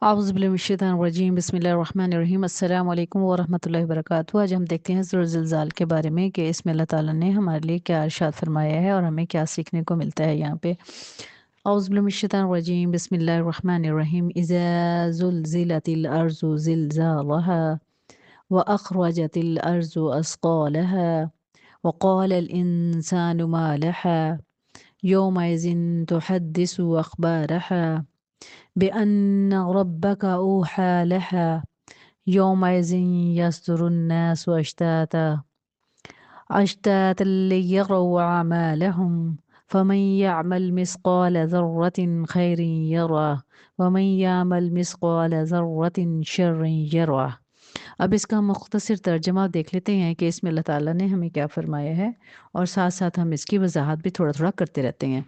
आउज़ुबिल्लाहिमिनश्शैतानिर्रजीम बिस्मिल्लाहिर्रहमानिर्रहीम अस्सलामु अलैकुम वरहमतुल्लाहि वबरकातुहू। आज हम देखते हैं सूरह ज़िलज़ाल के बारे में कि इसमें अल्लाह ताला ने हमारे लिए क्या इरशाद फरमाया है और हमें क्या सीखने को मिलता है यहाँ पे। आउज़ुबिल्लाहिमिनश्शैतानिर्रजीम बिस्मिल्लाहिर्रहमानिर्रहीम इज़ा ज़ुलज़िलतिल अर्ज़ु ज़िलज़ालहा व अख़रजतिल अर्ज़ु अस्क़ालहा व क़ालल इंसानु मा लहा यौमइज़िन तुहद्दिसु अख़बारहा बिअन्न रब्बका औहा लहा यौमइज़िन यस्दुरुन्नासु अश्ताता लियरौ अअमालहुम फमन यअमल मिस्क़ाल ज़र्रतिन खैरिन यरह वमन यअमल मिस्क़ाल ज़र्रतिन शर्रिन यरह। अब इसका मुख्तसर तर्जमा देख लेते हैं कि इसमें अल्लाह ताला ने हमें क्या फरमाया है और साथ साथ हम इसकी वजाहत भी थोड़ा थोड़ा करते रहते हैं।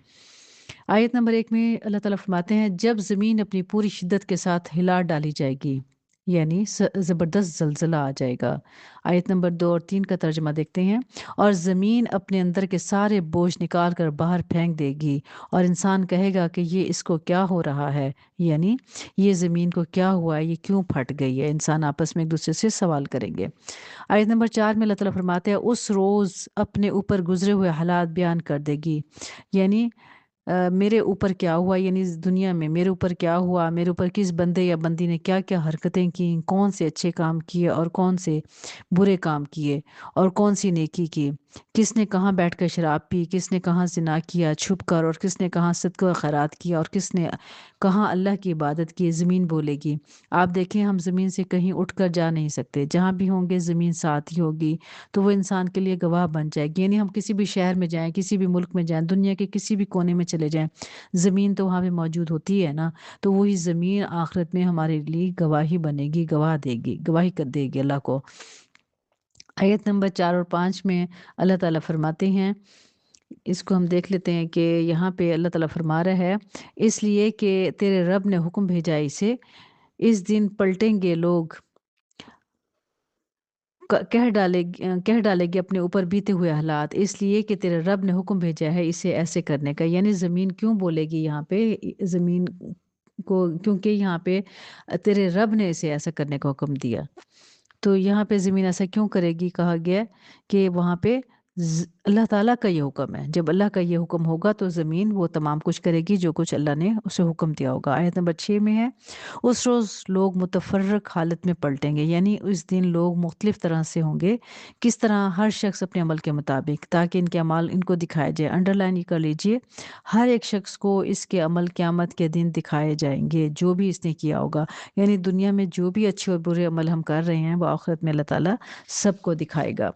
आयत नंबर 1 में अल्लाह ताला फरमाते हैं, जब ज़मीन अपनी पूरी शिद्दत के साथ हिला डाली जाएगी, यानी ज़बरदस्त ज़लज़ला आ जाएगा। आयत नंबर 2 और 3 का तर्जमा देखते हैं, और ज़मीन अपने अंदर के सारे बोझ निकाल कर बाहर फेंक देगी और इंसान कहेगा कि ये इसको क्या हो रहा है, यानी ये ज़मीन को क्या हुआ है, ये क्यों फट गई है। इंसान आपस में एक दूसरे से सवाल करेंगे। आयत नंबर 4 में अल्लाह ताला फरमाते हैं, उस रोज़ अपने ऊपर गुजरे हुए हालात बयान कर देगी, यानी मेरे ऊपर क्या हुआ, यानी इस दुनिया में मेरे ऊपर क्या हुआ, मेरे ऊपर किस बंदे या बंदी ने क्या-क्या हरकतें की, कौन से अच्छे काम किए और कौन से बुरे काम किए और कौन सी नेकी की, किसने कहाँ बैठकर शराब पी, किसने कहाँ ज़िना किया छुपकर और किसने कहाँ सदका खैरात किया और किसने कहाँ अल्लाह की इबादत की। ज़मीन बोलेगी। आप देखें, हम ज़मीन से कहीं उठकर जा नहीं सकते, जहाँ भी होंगे ज़मीन साथ ही होगी, तो वो इंसान के लिए गवाह बन जाएगी। यानी हम किसी भी शहर में जाएँ, किसी भी मुल्क में जाएँ, दुनिया के किसी भी कोने में चले जाएँ, ज़मीन तो वहाँ पे मौजूद होती है ना। तो वही ज़मीन आखिरत में हमारे लिए गवाही बनेगी, गवाही कर देगी अल्लाह को। आयत नंबर 4 और 5 में अल्लाह ताला फरमाते हैं, इसको हम देख लेते हैं कि यहाँ पे अल्लाह ताला फरमा रहा है, इसलिए कि तेरे रब ने हुक्म भेजा इसे, इस दिन पलटेंगे लोग, कह डालेगी अपने ऊपर बीते हुए हालात, इसलिए कि तेरे रब ने हुक्म भेजा है इसे ऐसे करने का। यानी ज़मीन क्यों बोलेगी यहाँ पे, ज़मीन को, क्योंकि यहाँ पे तेरे रब ने इसे ऐसा करने का हुक्म दिया। तो यहाँ पे ज़मीन ऐसा क्यों करेगी, कहा गया कि वहाँ पे अल्लाह ताला का ये हुक्म है। जब अल्लाह का ये हुक्म होगा तो ज़मीन वो तमाम कुछ करेगी जो कुछ अल्लाह ने उसे हुक्म दिया होगा। आयत नंबर 6 में है, उस रोज़ लोग मुतफर्रक हालत में पलटेंगे, यानी उस दिन लोग मुख्तलिफ तरह से होंगे। किस तरह, हर शख्स अपने अमल के मुताबिक, ताकि इनके अमाल इनको दिखाए जाए। अंडरलाइन ये कर लीजिए, हर एक शख्स को इसके अमल क़यामत के दिन दिखाए जाएंगे, जो भी इसने किया होगा। यानी दुनिया में जो भी अच्छे और बुरे अमल हम कर रहे हैं वो आखिरत में अल्लाह ताला सबको दिखाएगा,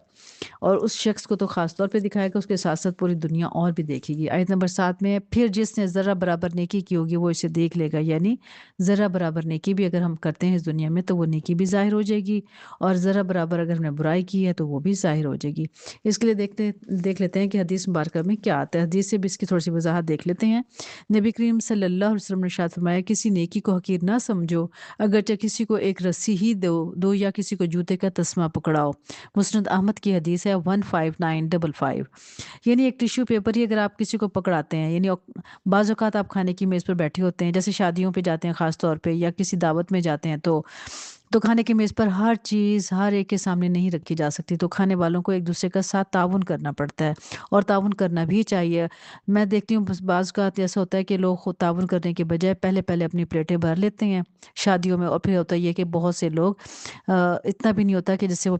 और उस शख्स को तो ख़ास तौर पे दिखाएगा, उसके साथ-साथ पूरी दुनिया और भी देखेगी। आयत नंबर 7 में, फिर जिसने ज़रा बराबर नेकी की होगी वो इसे देख लेगा, यानी ज़रा बराबर नेकी भी अगर हम करते हैं इस दुनिया में तो वो नेकी भी ज़ाहिर हो जाएगी, और ज़रा बराबर अगर हमने बुराई की है तो वो भी ज़ाहिर हो जाएगी। इसके लिए देख लेते हैं कि हदीस मुबारक में क्या आता है। हदीस से भी इसकी थोड़ी-सी वज़ाहत देख लेते हैं। नबी करीम सल्लल्लाहु अलैहि वसल्लम ने इरशाद फरमाया, किसी नेकी को हकीर ना समझो, अगरचे किसी को एक रस्सी ही दो या किसी को जूते का तस्मा पकड़ाओ। मुस्नद अहमद की हदीस है 15955। यानी एक टिश्यू पेपर ही अगर आप किसी को पकड़ाते हैं, यानी बाज़ औक़ात आप खाने की मेज़ पर बैठे होते हैं, जैसे शादियों पे जाते हैं ख़ास तौर पे, या किसी दावत में जाते हैं, तो खाने की मेज़ पर हर चीज़ हर एक के सामने नहीं रखी जा सकती, तो खाने वालों को एक दूसरे का साथ ताउन करना पड़ता है, और ताउन करना भी चाहिए। मैं देखती हूँ बस बाज़ औक़ात ऐसा होता है कि लोग खुद ताउन करने के बजाय पहले अपनी प्लेटें भर लेते हैं शादियों में, और फिर होता ये है कि बहुत से लोग इतना भी नहीं होता कि जिससे वो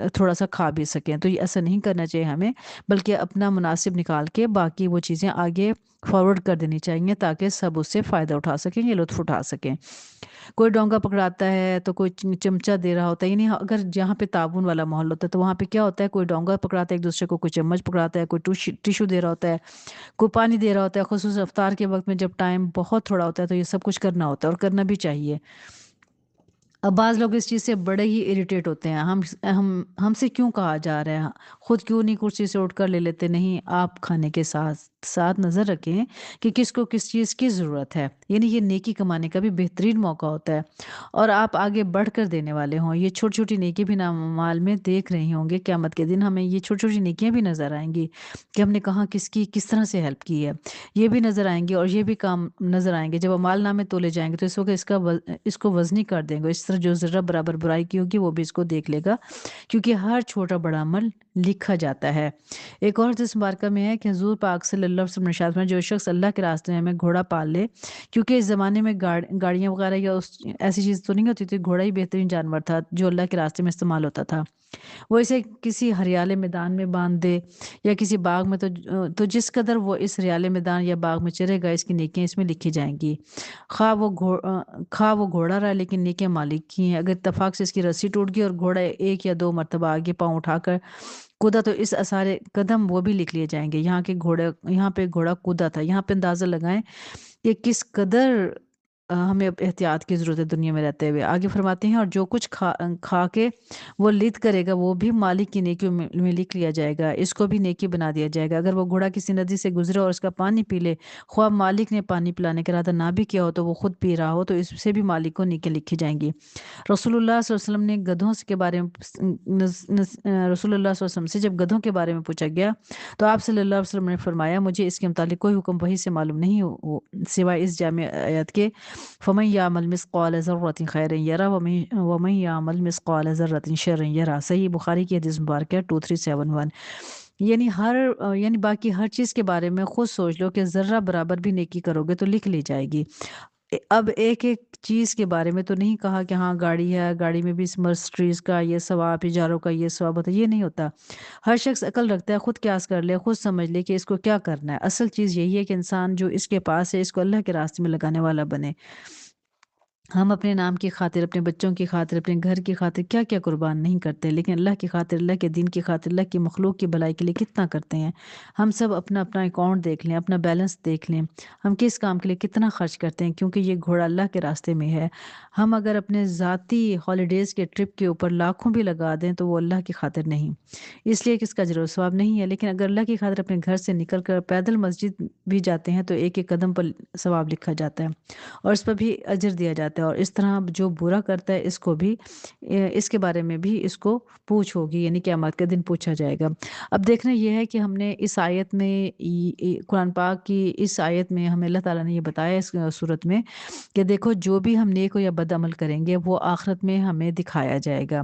थोड़ा-सा खा भी सकें। तो ये ऐसा नहीं करना चाहिए हमें, बल्कि अपना मुनासिब निकाल के बाकी वो चीज़ें आगे फॉरवर्ड कर देनी चाहिए, ताकि सब उससे फ़ायदा उठा सकें या लुत्फ़ उठा सकें। कोई डोंगा पकड़ाता है तो कोई चमचा दे रहा होता है, यानी अगर जहाँ पे ताउन वाला माहौल होता है तो वहाँ पे क्या होता है, कोई डोंगा पकड़ाता है एक दूसरे को, कोई चम्मच पकड़ाता है, कोई टिश्यू दे रहा होता है, कोई पानी दे रहा होता है। ख़ुसूस इफ्तार के वक्त में जब टाइम बहुत थोड़ा होता है तो ये सब कुछ करना होता है, और करना भी चाहिए। अब बाज़ लोग इस चीज़ से बड़े ही इरिटेट होते हैं, हमसे क्यों कहा जा रहा है, खुद क्यों नहीं कुर्सी से उठकर ले लेते, नहीं आप खाने के साथ साथ नज़र रखें कि किसको किस चीज़ की ज़रूरत है। यानी ये नेकी कमाने का भी बेहतरीन मौका होता है और आप आगे बढ़कर देने वाले हों। ये छोटी-छोटी नेकी भी ना माल में देख रही होंगे, क़यामत के दिन हमें ये छोटी-छोटी नेकियाँ भी नज़र आएँगी कि हमने कहाँ किसकी किस तरह से हेल्प की है। ये भी नज़र आएँगे और ये भी काम नज़र आएँगे जब अमालनामे तोले जाएँगे तो इस वक़्त इसको वज़नी कर देंगे। इस तरह जो ज़र्रा बराबर बुराई की होगी वो भी इसको देख लेगा, क्योंकि हर छोटा-बड़ा अमल लिखा जाता है। एक और हदीस मुबारका में है कि हुज़ूर पाक सल्लल्लाहु अलैहि वसल्लम ने इरशाद फरमाया, जो शख़्स अल्लाह के रास्ते में घोड़ा पाल ले, क्योंकि इस ज़माने में गाड़ियाँ वग़ैरह या उस ऐसी चीज़ तो नहीं होती थी, घोड़ा ही बेहतरीन जानवर था जो अल्लाह के रास्ते में इस्तेमाल होता था। वो इसे किसी हरियाले मैदान में बाँध दे या किसी बाग में, तो जिस कदर वो इस हरियाले मैदान या बाग में चरेगा, इसकी नेकियाँ इसमें लिखी जाएँगी। ख़्वाह वो घोड़ा रहा, लेकिन नेकियाँ मालिक की हैं। अगर इत्तेफ़ाक से इसकी रस्सी टूट गई और घोड़ा 1 या 2 मर्तबा आगे पाँव उठाकर कूदा, तो इस आसारे कदम वो भी लिख लिए जाएँगे। यहाँ पे घोड़ा कूदा था। यहाँ पे अंदाज़ा लगाएँ कि किस कदर हमें अब एहतियात की ज़रूरत है दुनिया में रहते हुए। आगे फरमाते हैं, और जो कुछ खा के वो लिद करेगा, वो भी मालिक की नेकियों में लिख लिया जाएगा। इसको भी नेकी बना दिया जाएगा। अगर वो घोड़ा किसी नदी से गुज़रे और उसका पानी पी ले, ख्वाह मालिक ने पानी पिलाने का इरादा ना भी किया हो, तो वो खुद पी रहा हो, तो इससे भी मालिक को नेकियाँ लिखी जाएँगी। रसूलुल्लाह सल्लल्लाहु अलैहि वसल्लम ने गधों के बारे में रसूलुल्लाह सल्लल्लाहु अलैहि वसल्लम से जब गधों के बारे में पूछा गया, तो आप सल्लल्लाहु अलैहि वसल्लम ने फरमाया, मुझे इसके मुतालिक कोई हुक्म वही से मालूम नहीं हो सिवाय इस जामे आयत के, फमन यामल मिस्क़ाल ज़र्रतिन खैरन यरा वमन यामल मिस्क़ाल ज़र्रतिन शर्रन यरा। सही बुखारी की हदीस मुबारक है 2371। यानी बाकी हर चीज़ के बारे में खुद सोच लो कि ज़र्रा बराबर भी नेकी करोगे तो लिख ली जाएगी। अब एक-एक चीज़ के बारे में तो नहीं कहा कि हाँ, गाड़ी है, गाड़ी में भी इस मर्सिडीज़ का ये सवाब, इजारों का ये सवाब होता है, ये नहीं होता। हर शख़्स अक्ल रखता है, खुद क़यास कर ले, खुद समझ ले कि इसको क्या करना है। असल चीज़ यही है कि इंसान जो इसके पास है, इसको अल्लाह के रास्ते में लगाने वाला बने। हम अपने नाम की खातिर, अपने बच्चों की खातिर, अपने घर की खातिर क्या-क्या कुर्बान नहीं करते, लेकिन अल्लाह की खातिर, अल्लाह के दीन की खातिर, अल्लाह की मखलूक की भलाई के लिए कितना करते हैं। हम सब अपना-अपना अकाउंट देख लें, अपना बैलेंस देख लें, हम किस काम के लिए कितना खर्च करते हैं, क्योंकि ये घोड़ा अल्लाह के रास्ते में है। हम अगर अपने ज़ाती हॉलिडेज़ के ट्रिप के ऊपर लाखों भी लगा दें, तो वो अल्लाह की खातिर नहीं, इसलिए कि इसका अजर व सवाब नहीं है। लेकिन अगर अल्लाह की खातिर अपने घर से निकल कर पैदल मस्जिद भी जाते हैं, तो एक-एक कदम पर सवाब लिखा जाता है और इस पर भी अजर दिया जाता है। और इस तरह जो बुरा करता है, इसको भी इसके बारे में भी इसको पूछ होगी, यानी क़यामत के दिन पूछा जाएगा। अब देखना ये है कि हमने इस आयत में कुरान पाक की इस आयत में हमें अल्लाह ताला ने ये बताया इस सूरत में कि देखो, जो भी हम नेक या बद अमल करेंगे, वो आखिरत में हमें दिखाया जाएगा।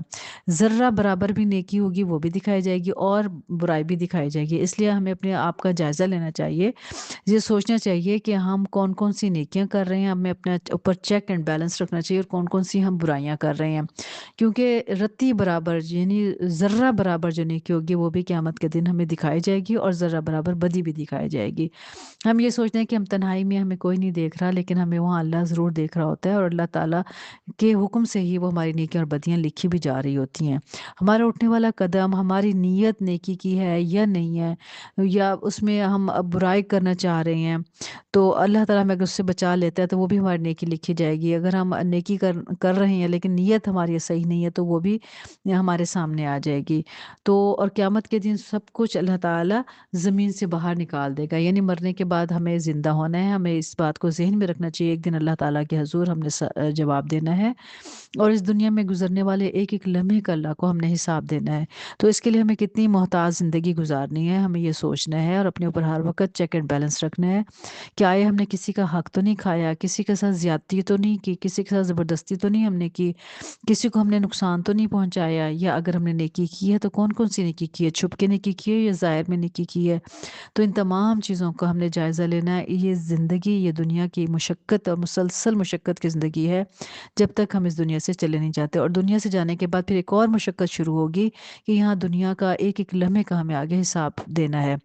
ज़र्रा बराबर भी नेकी होगी, वो भी दिखाई जाएगी और बुराई भी दिखाई जाएगी। इसलिए हमें अपने आप का जायज़ा लेना चाहिए। ये सोचना चाहिए कि हम कौन-कौन सी नेकियां कर रहे हैं, हमें अपने ऊपर चेक एंड बैलेंस रखना चाहिए और कौन-कौन सी हम बुराइयां कर रहे हैं। क्योंकि रत्ती बराबर, यानी ज़र्रा बराबर जो नेकी होगी, वो भी क़यामत के दिन हमें दिखाई जाएगी और ज़र्रा बराबर बदी भी दिखाई जाएगी। हम ये सोचते हैं कि हम तन्हाई में, हमें कोई नहीं देख रहा, लेकिन हमें वहाँ अल्लाह ज़रूर देख रहा होता है और अल्लाह ताला के हुक्म से ही वो हमारी नेकियां और बदियां लिखी भी जा रही होती हैं। हमारा उठने वाला कदम, हमारी नीयत नेकी की है या नहीं है, या उसमें हम अब बुराई करना चाह रहे हैं, तो अल्लाह ताला हमें अगर उससे बचा लेता है, तो वो भी हमारी नेकी लिखी जाएगी। अगर हम नेकी कर रहे हैं, लेकिन नीयत हमारी सही नहीं है, तो वो भी हमारे सामने आ जाएगी। तो और क़यामत के दिन सब कुछ अल्लाह ताला ज़मीन से बाहर निकाल देगा, यानी मरने के बाद हमें ज़िंदा होना है। हमें इस बात को ज़हन में रखना चाहिए, एक दिन अल्लाह ताला के हज़ूर हमने जवाब देना है और इस दुनिया में गुज़रने वाले एक-एक लम्हे का अल्लाह को हमने हिसाब देना है। तो इसके लिए हमें कितनी मोहताज ज़िंदगी गुज़ारनी है, हमें ये सोचना है और अपने ऊपर हर वक़्त चेक एंड बैलेंस रखना है। क्या ये हमने किसी का हक़ तो नहीं खाया, किसी के साथ ज़्यादती तो नहीं की, किसी के साथ ज़बरदस्ती तो नहीं हमने की, किसी को हमने नुकसान तो नहीं पहुँचाया, या अगर हमने नेकी की है, तो कौन-कौन सी नेकी की है, छुप के नेकी की है या ज़ाहिर में नेकी की है। तो इन तमाम चीज़ों का हमने जायज़ा लेना है। ये ज़िंदगी, ये दुनिया की मुशक्क़त और मुसलसल मुशक्क़त की ज़िंदगी है, जब तक हम इस दुनिया से चले नहीं जाते। और दुनिया से जाने के बाद फिर एक और मुशक्क़त शुरू होगी कि यहाँ दुनिया का एक-एक लम्हे का हमें आगे हिसाब देना है।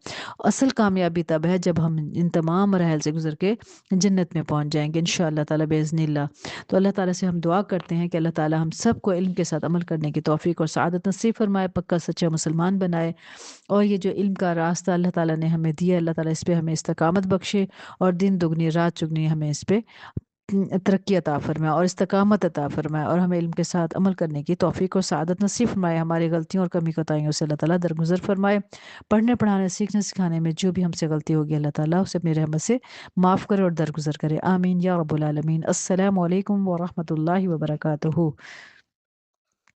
असल कामयाबी तब है जब हम इन तमाम मराहिल से गुज़र के जन्नत में पहुँच जाएँगे इंशाअल्लाह ताला बिइज़्निल्लाह। तो अल्लाह ताला से हम दुआ करते हैं कि अल्लाह ताला हम सबको इल्म के साथ अमल करने की तौफ़ीक और सआदत नसीब फ़रमाए, पक्का सच्चा मुसलमान बनाए। और ये जो इल्म का रास्ता अल्लाह ताला ने हमें दिया, अल्लाह ताला इस पे हमें इस्तकामत बख्शे और दिन दुगनी रात चुगनी हमें इस पे तरक्की अता फरमाए और इस्तकामत अता फरमाए और हमें इल्म के साथ अमल करने की तौफीक और सआदत नसीब फरमाए। हमारी गलतियों और कमी कोताहियों से अल्लाह ताला दरगुजर फरमाए। पढ़ने पढ़ाने सीखने सिखाने में जो भी हमसे गलती होगी अल्लाह ताला उसे अपनी रहमत से माफ़ करे और दरगुजर करे। आमीन या रब्बुल आलमीन। अस्सलामु अलैकुम व रहमतुल्लाहि व बरकातुहू।